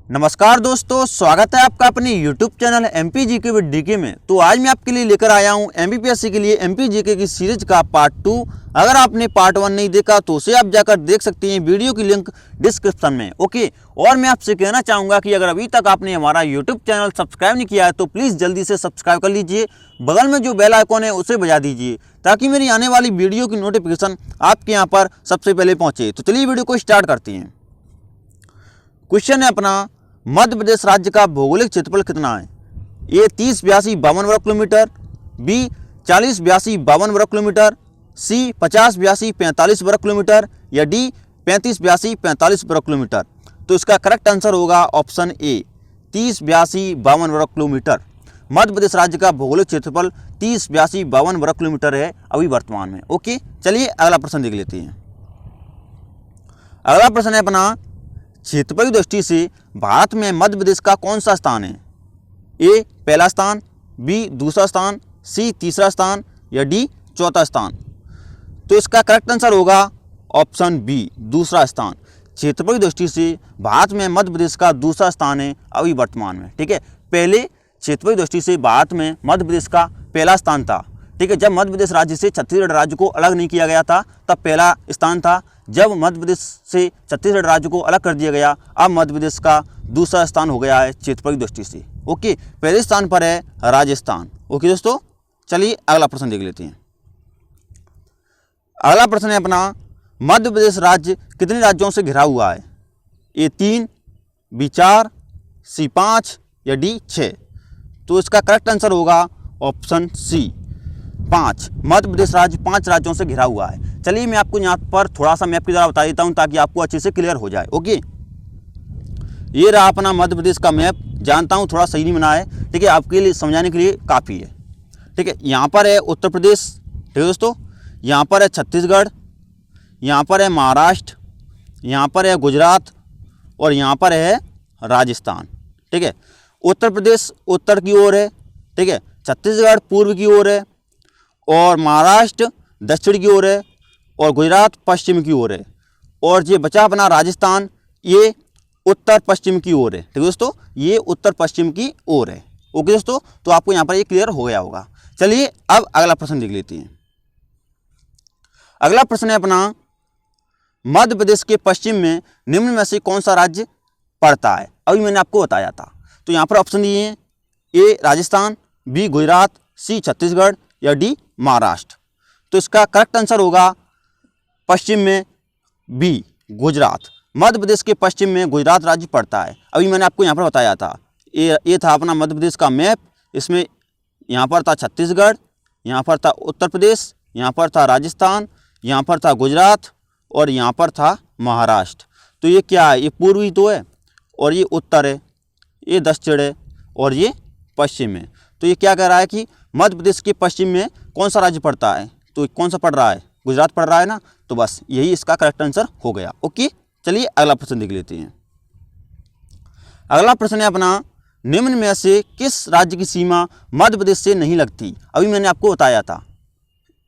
नमस्कार दोस्तों, स्वागत है आपका अपने YouTube channel MP GK with DK में। तो आज मैं आपके लिए लेकर आया हूं एमपीपीएससी के लिए एमपी जीके की सीरीज का पार्ट 2। अगर आपने पार्ट 1 नहीं देखा तो उसे आप जाकर देख सकते हैं, वीडियो की लिंक डिस्क्रिप्शन में। ओके, और मैं आपसे कहना चाहूँगा कि अगर अभी तक आपने हमारा यूट्यूब चैनल सब्सक्राइब नहीं किया है तो प्लीज़ जल्दी से सब्सक्राइब कर लीजिए। बगल में जो बेल आइकॉन है उसे बजा दीजिए ताकि मेरी आने वाली वीडियो की नोटिफिकेशन आपके यहाँ पर सबसे पहले पहुँचे। तो चलिए वीडियो को स्टार्ट करते हैं। क्वेश्चन है अपना, मध्य प्रदेश राज्य का भौगोलिक क्षेत्रफल कितना है? ए 30-82-52 वर्ग किलोमीटर, बी 40-82-52 वर्ग किलोमीटर, सी 50-82-45 वर्ग किलोमीटर या डी 35-82-45 वर्ग किलोमीटर। तो इसका करेक्ट आंसर होगा ऑप्शन ए 30-82-52 वर्ग किलोमीटर। मध्य प्रदेश राज्य का भौगोलिक क्षेत्रफल 30-82-52 वर्ग किलोमीटर है अभी वर्तमान में। ओके, चलिए अगला प्रश्न देख लेते हैं। अगला प्रश्न है अपना, क्षेत्रफल की दृष्टि से भारत में मध्य प्रदेश का कौन सा स्थान है? ए पहला स्थान, बी दूसरा स्थान, सी तीसरा स्थान या डी चौथा स्थान। तो इसका करेक्ट आंसर होगा ऑप्शन बी दूसरा स्थान। क्षेत्रफल की दृष्टि से भारत में मध्य प्रदेश का दूसरा स्थान है अभी वर्तमान में। ठीक है, पहले क्षेत्रफल की दृष्टि से भारत में मध्य प्रदेश का पहला स्थान था। ठीक है, जब मध्य प्रदेश राज्य से छत्तीसगढ़ राज्य को अलग नहीं किया गया था तब पहला स्थान था। जब मध्य प्रदेश से छत्तीसगढ़ राज्य को अलग कर दिया गया, अब मध्य प्रदेश का दूसरा स्थान हो गया है क्षेत्रफल की दृष्टि से। ओके, पहले स्थान पर है राजस्थान। ओके दोस्तों, चलिए अगला प्रश्न देख लेते हैं। अगला प्रश्न है अपना, मध्य प्रदेश राज्य कितने राज्यों से घिरा हुआ है? ए 3, बी 4, सी 5 या डी 6। तो इसका करेक्ट आंसर होगा ऑप्शन सी 5। मध्य प्रदेश राज्य 5 राज्यों से घिरा हुआ है। चलिए मैं आपको यहाँ पर थोड़ा सा मैप की तरह बता देता हूँ ताकि आपको अच्छे से क्लियर हो जाए। ओके, ये रहा अपना मध्य प्रदेश का मैप। जानता हूँ थोड़ा सही नहीं बना है, ठीक है, आपके लिए समझाने के लिए काफ़ी है। ठीक है, यहाँ पर है उत्तर प्रदेश, ठीक है दोस्तों, यहाँ पर है छत्तीसगढ़, यहाँ पर है महाराष्ट्र, यहाँ पर है गुजरात और यहाँ पर है राजस्थान। ठीक है, उत्तर प्रदेश उत्तर की ओर है, ठीक है, छत्तीसगढ़ पूर्व की ओर है और महाराष्ट्र दक्षिण की ओर है और गुजरात पश्चिम की ओर है और ये बचा अपना राजस्थान, ये उत्तर पश्चिम की ओर है। ठीक है दोस्तों, ये उत्तर पश्चिम की ओर है। ओके दोस्तों, तो आपको यहाँ पर ये क्लियर हो गया होगा। चलिए अब अगला प्रश्न देख लेते हैं। अगला प्रश्न है अपना, मध्य प्रदेश के पश्चिम में निम्न में से कौन सा राज्य पड़ता है? अभी मैंने आपको बताया था। तो यहाँ पर ऑप्शन दिए हैं, ए राजस्थान, बी गुजरात, सी छत्तीसगढ़ या डी महाराष्ट्र। तो इसका करेक्ट आंसर होगा पश्चिम में बी गुजरात। मध्य प्रदेश के पश्चिम में गुजरात राज्य पड़ता है। अभी मैंने आपको यहाँ पर बताया था, ये था अपना मध्य प्रदेश का मैप। इसमें यहाँ पर था छत्तीसगढ़, यहाँ पर था उत्तर प्रदेश, यहाँ पर था राजस्थान, यहाँ पर था गुजरात और यहाँ पर था महाराष्ट्र। तो ये क्या है? ये पूर्वी तो है और ये उत्तर है, ये दक्षिण है और ये पश्चिम है। तो ये क्या कह रहा है कि मध्य प्रदेश के पश्चिम में कौन सा राज्य पड़ता है? तो कौन सा पड़ रहा है? गुजरात पड़ रहा है ना। तो बस यही इसका करेक्ट आंसर हो गया। ओके, चलिए अगला प्रश्न देख लेते हैं। अगला प्रश्न है अपना, निम्न में से किस राज्य की सीमा मध्य प्रदेश से नहीं लगती? अभी मैंने आपको बताया था,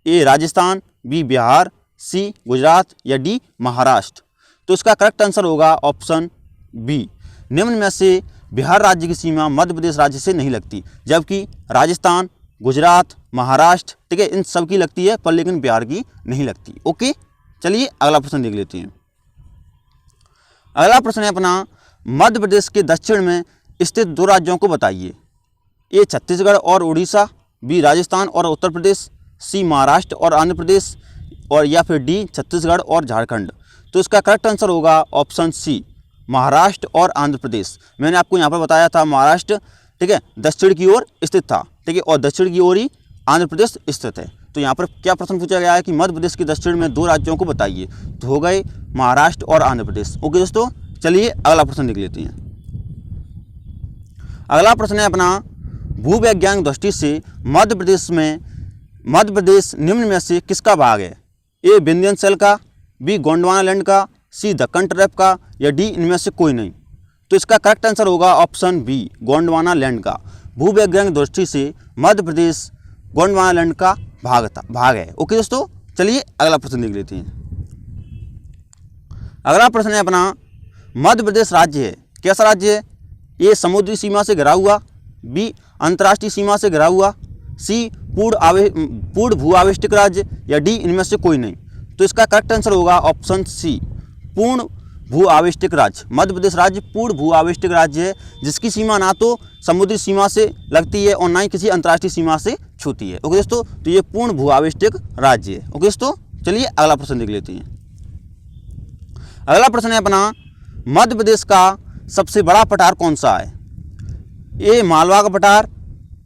ए राजस्थान, बी बिहार, सी गुजरात या डी महाराष्ट्र। तो इसका करेक्ट आंसर होगा ऑप्शन बी। निम्न में से बिहार राज्य की सीमा मध्य प्रदेश राज्य से नहीं लगती, जबकि राजस्थान, गुजरात, महाराष्ट्र, ठीक है, इन सब की लगती है पर लेकिन बिहार की नहीं लगती। ओके, चलिए अगला प्रश्न देख लेते हैं। अगला प्रश्न है अपना, मध्य प्रदेश के दक्षिण में स्थित 2 राज्यों को बताइए। ए छत्तीसगढ़ और उड़ीसा, बी राजस्थान और उत्तर प्रदेश, सी महाराष्ट्र और आंध्र प्रदेश और या फिर डी छत्तीसगढ़ और झारखंड। तो इसका करेक्ट आंसर होगा ऑप्शन सी महाराष्ट्र और आंध्र प्रदेश। मैंने आपको यहाँ पर बताया था महाराष्ट्र, ठीक है, दक्षिण की ओर स्थित था, ठीक है, और दक्षिण की ओर ही आंध्र प्रदेश स्थित है। तो यहाँ पर क्या प्रश्न पूछा गया है कि मध्य प्रदेश के दक्षिण में 2 राज्यों को बताइए। तो हो गए महाराष्ट्र और आंध्र प्रदेश। ओके दोस्तों, चलिए अगला प्रश्न देख लेते हैं। अगला प्रश्न है अपना, भूवैज्ञानिक दृष्टि से मध्य प्रदेश निम्न में से किसका भाग है? ए विंध्यन सेल का, बी गोंडवाना लैंड का, सी दक्कन ट्रैप का या डी इनमें से कोई नहीं। तो इसका करेक्ट आंसर होगा ऑप्शन बी गोंडवाना लैंड का। भूवैज्ञानिक दृष्टि से मध्य प्रदेश गोंडवाना लैंड का भाग है। ओके दोस्तों, चलिए अगला प्रश्न देख लेते हैं। अगला प्रश्न है अपना, मध्य प्रदेश राज्य है कैसा राज्य है? ए समुद्री सीमा से घिरा हुआ, बी अंतर्राष्ट्रीय सीमा से घिरा हुआ, सी पूर्ण भू आविष्टिक राज्य, या डी इनमें से कोई नहीं। तो इसका करेक्ट आंसर होगा ऑप्शन सी, पूर्ण भू आविष्टिक राज्य। मध्य प्रदेश राज्य पूर्ण भू आविष्टिक राज्य है, जिसकी सीमा ना तो समुद्री सीमा से लगती है और ना ही किसी अंतर्राष्ट्रीय सीमा से छूती है। ओके दोस्तों, तो ये पूर्ण भू आविष्टिक राज्य है। ओके दोस्तों, चलिए अगला प्रश्न देख लेते हैं। अगला प्रश्न है अपना, मध्य प्रदेश का सबसे बड़ा पठार कौन सा है? ए मालवा का पठार,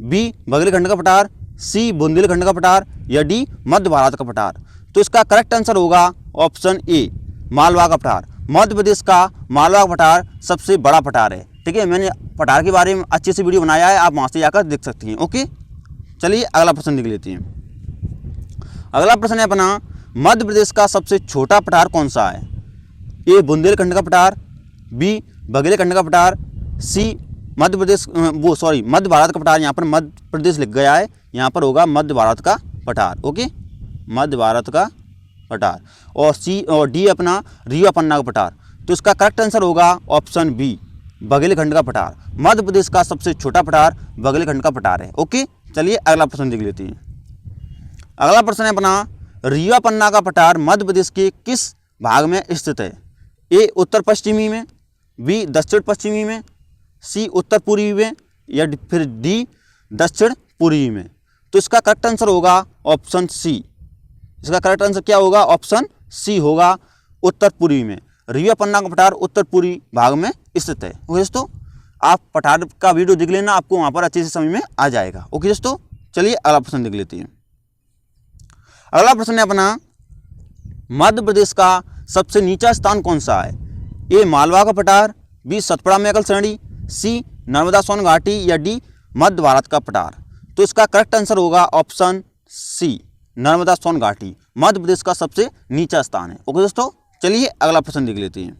बी बघेलखंड का पठार, सी बुंदेलखंड का पठार, या डी मध्य भारत का पठार। तो इसका करेक्ट आंसर होगा ऑप्शन ए, मालवा का पठार। मध्य प्रदेश का मालवा का पठार सबसे बड़ा पठार है। ठीक है, मैंने पठार के बारे में अच्छे से वीडियो बनाया है, आप वहाँ से जाकर देख सकती हैं। ओके, चलिए अगला प्रश्न देख लेते हैं। अगला प्रश्न है अपना, मध्य प्रदेश का सबसे छोटा पठार कौन सा है? ए बुंदेलखंड का पठार, बी बघेलखंड का पठार, सी मध्य भारत का पठार। यहाँ पर मध्य प्रदेश लिख गया है, यहाँ पर होगा मध्य भारत का पठार। ओके, मध्य भारत का पठार। और सी और डी अपना रीवा पन्ना का पठार। तो इसका करेक्ट आंसर होगा ऑप्शन बी, बघेलखंड का पठार। मध्य प्रदेश का सबसे छोटा पठार बघेलखंड का पठार है। ओके, चलिए अगला प्रश्न देख लेते हैं। अगला प्रश्न है अपना, रीवा पन्ना का पठार मध्य प्रदेश के किस भाग में स्थित है? ए उत्तर पश्चिमी में, बी दक्षिण पश्चिमी में, सी उत्तर पूर्वी में, या फिर डी दक्षिण पूर्वी में। तो इसका करेक्ट आंसर होगा ऑप्शन सी। इसका करेक्ट आंसर क्या होगा? ऑप्शन सी होगा, उत्तर पूर्वी में। रीवा पन्ना का पठार उत्तर पूर्वी भाग में स्थित है। ओके दोस्तों, आप पठार का वीडियो देख लेना, आपको वहाँ पर अच्छे से समझ में आ जाएगा। ओके दोस्तों, चलिए अगला प्रश्न देख लेते हैं। अगला प्रश्न है अपना, मध्य प्रदेश का सबसे नीचा स्थान कौन सा है? ए मालवा का पठार, बी सतपुड़ा मैकल श्रेणी, सी नर्मदा सोन घाटी, या डी मध्य भारत का पठार। तो इसका करेक्ट आंसर होगा ऑप्शन सी, नर्मदा सोन घाटी मध्य प्रदेश का सबसे नीचा स्थान है। ओके दोस्तों, चलिए अगला प्रश्न देख लेते हैं।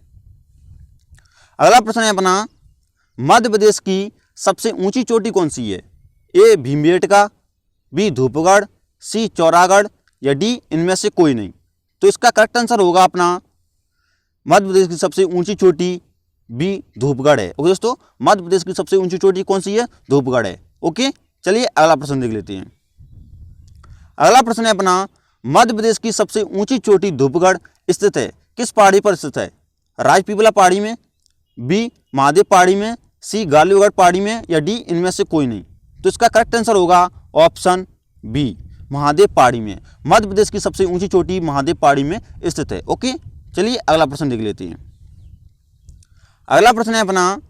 अगला प्रश्न है अपना, मध्य प्रदेश की सबसे ऊंची चोटी कौन सी है? ए भीमबेटका, बी धूपगढ़, सी चौरागढ़, या डी इनमें से कोई नहीं। तो इसका करेक्ट आंसर होगा अपना मध्य प्रदेश की सबसे ऊंची चोटी बी धूपगढ़ है। ओके दोस्तों, मध्य प्रदेश की सबसे ऊंची चोटी कौन सी है? धूपगढ़ है। ओके, चलिए अगला प्रश्न देख लेते हैं। अगला प्रश्न है अपना, मध्य प्रदेश की सबसे ऊंची चोटी धूपगढ़ स्थित है किस पहाड़ी पर स्थित है? राजपीपला पहाड़ी में, बी महादेव पहाड़ी में, सी गालीगढ़ पहाड़ी में, या डी इनमें से कोई नहीं। तो इसका करेक्ट आंसर होगा ऑप्शन बी, महादेव पहाड़ी में। मध्य प्रदेश की सबसे ऊंची चोटी महादेव पहाड़ी में स्थित है। ओके, चलिए अगला प्रश्न देख लेते हैं। अगला प्रश्न है अपना,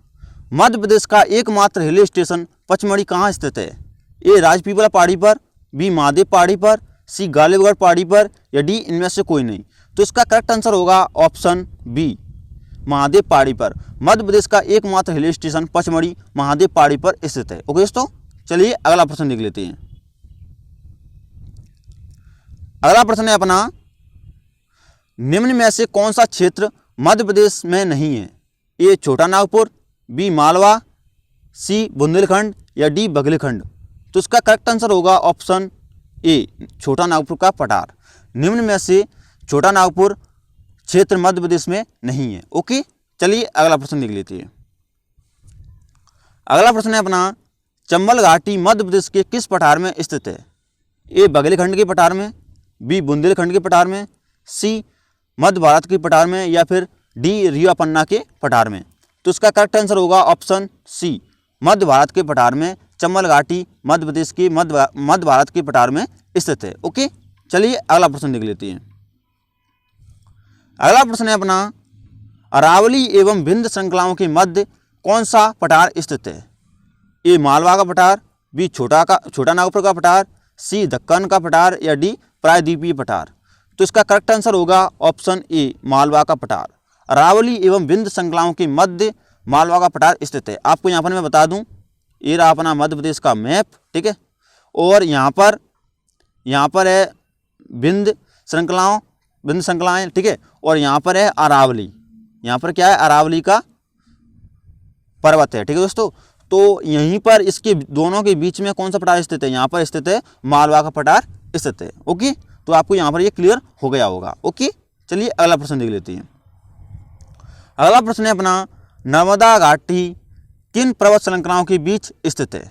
मध्य प्रदेश का एकमात्र हिल स्टेशन पचमढ़ी कहाँ स्थित है? ए राजपीपला पहाड़ी पर, बी महादेव पहाड़ी पर, सी गालीगढ़ पहाड़ी पर, या डी इनमें से कोई नहीं। तो इसका करेक्ट आंसर होगा ऑप्शन बी, महादेव पहाड़ी पर। मध्य प्रदेश का एकमात्र हिल स्टेशन पचमढ़ी महादेव पहाड़ी पर स्थित है। ओके दोस्तों, चलिए अगला प्रश्न देख लेते हैं। अगला प्रश्न है अपना, निम्न में से कौन सा क्षेत्र मध्य प्रदेश में नहीं है? ए छोटा नागपुर, बी मालवा, सी बुंदेलखंड, या डी बघेलखंड। तो इसका करेक्ट आंसर होगा ऑप्शन ए, छोटा नागपुर का पठार। निम्न में से छोटा नागपुर क्षेत्र मध्य प्रदेश में नहीं है। ओके, चलिए अगला प्रश्न देख लेते हैं। अगला प्रश्न है अपना, चंबल घाटी मध्य प्रदेश के किस पठार में स्थित है? ए बघेलखंड के पठार में, बी बुंदेलखंड के पठार में, सी मध्य भारत के पठार में, या फिर डी रीवा पन्ना के पठार में। तो इसका करेक्ट आंसर होगा ऑप्शन सी, मध्य भारत के पठार में। चंबल घाटी मध्य प्रदेश के मध्य भारत के पठार में स्थित है। ओके, चलिए अगला प्रश्न देख लेते हैं। अगला प्रश्न है अपना, अरावली एवं विंध्य श्रृंखलाओं के मध्य कौन सा पठार स्थित है? ए मालवा का पठार, बी छोटा नागपुर का पठार, सी दक्कन का पठार, या डी प्रायद्वीपीय पठार। तो इसका करेक्ट आंसर होगा ऑप्शन ए, मालवा का पठार। अरावली एवं विंध्य श्रृंखलाओं के मध्य मालवा का पठार स्थित है। आपको यहाँ पर मैं बता दूं, ये रहा अपना मध्य प्रदेश का मैप। ठीक है, और यहाँ पर है विंध्य श्रृंखलाएं। ठीक है, और यहाँ पर है अरावली। यहाँ पर क्या है? अरावली का पर्वत है। ठीक है दोस्तों, तो यहीं पर इसके दोनों के बीच में कौन सा पठार स्थित है? यहाँ पर स्थित है मालवा का पठार स्थित है। ओके, तो आपको यहाँ पर ये क्लियर हो गया होगा। ओके, चलिए अगला प्रश्न देख लेते हैं। अगला प्रश्न है अपना, नर्मदा घाटी किन पर्वत श्रृंखलाओं के बीच स्थित है?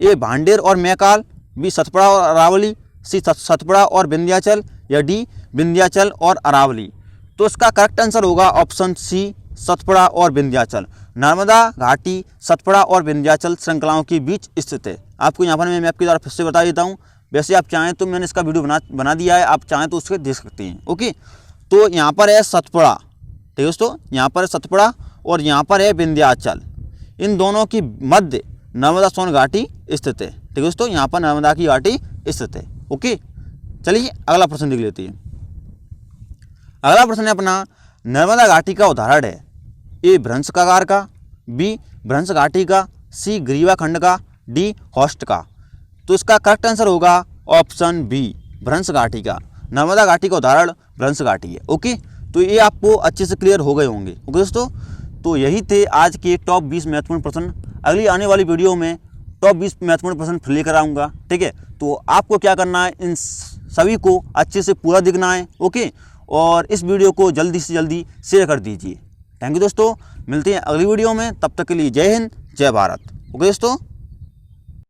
ए भांडेर और मैकाल, बी सतपुड़ा और अरावली, सी सतपुड़ा और विंध्याचल, या डी विंध्याचल और अरावली। तो इसका करेक्ट आंसर होगा ऑप्शन सी, सतपुड़ा और विंध्याचल। नर्मदा घाटी सतपुड़ा और विंध्याचल श्रृंखलाओं के बीच स्थित है। आपको यहाँ पर मैं मैप के द्वारा फिर से बता देता हूँ। वैसे आप चाहें तो मैंने इसका वीडियो बना दिया है, आप चाहें तो उसके देख सकते हैं। ओके, तो यहाँ पर है सतपुड़ा, ठीक है दोस्तों, यहाँ पर है सतपुड़ा और यहाँ पर है विंध्याचल। इन दोनों की मध्य नर्मदा सोन घाटी स्थित है। ठीक है दोस्तों, यहाँ पर नर्मदा की घाटी स्थित है। ओके, चलिए अगला प्रश्न देख लेते हैं। अगला प्रश्न है अपना, नर्मदा घाटी का उदाहरण है? ए भ्रंशकागार का, बी भ्रंश घाटी का, सी ग्रीवा खंड का, डी होस्ट का। तो इसका करेक्ट आंसर होगा ऑप्शन बी, भ्रंश घाटी का। नर्मदा घाटी का उदाहरण भ्रंश घाटी है। ओके, तो ये आपको अच्छे से क्लियर हो गए होंगे। ओके दोस्तों, तो यही थे आज के टॉप 20 महत्वपूर्ण प्रश्न। अगली आने वाली वीडियो में टॉप 20 महत्वपूर्ण प्रश्न फिर लेकर आऊँगा। ठीक है, तो आपको क्या करना है, इन सभी को अच्छे से पूरा देखना है। ओके, और इस वीडियो को जल्दी से जल्दी शेयर कर दीजिए। थैंक यू दोस्तों, मिलते हैं अगली वीडियो में। तब तक के लिए जय हिंद, जय भारत। ओके दोस्तों।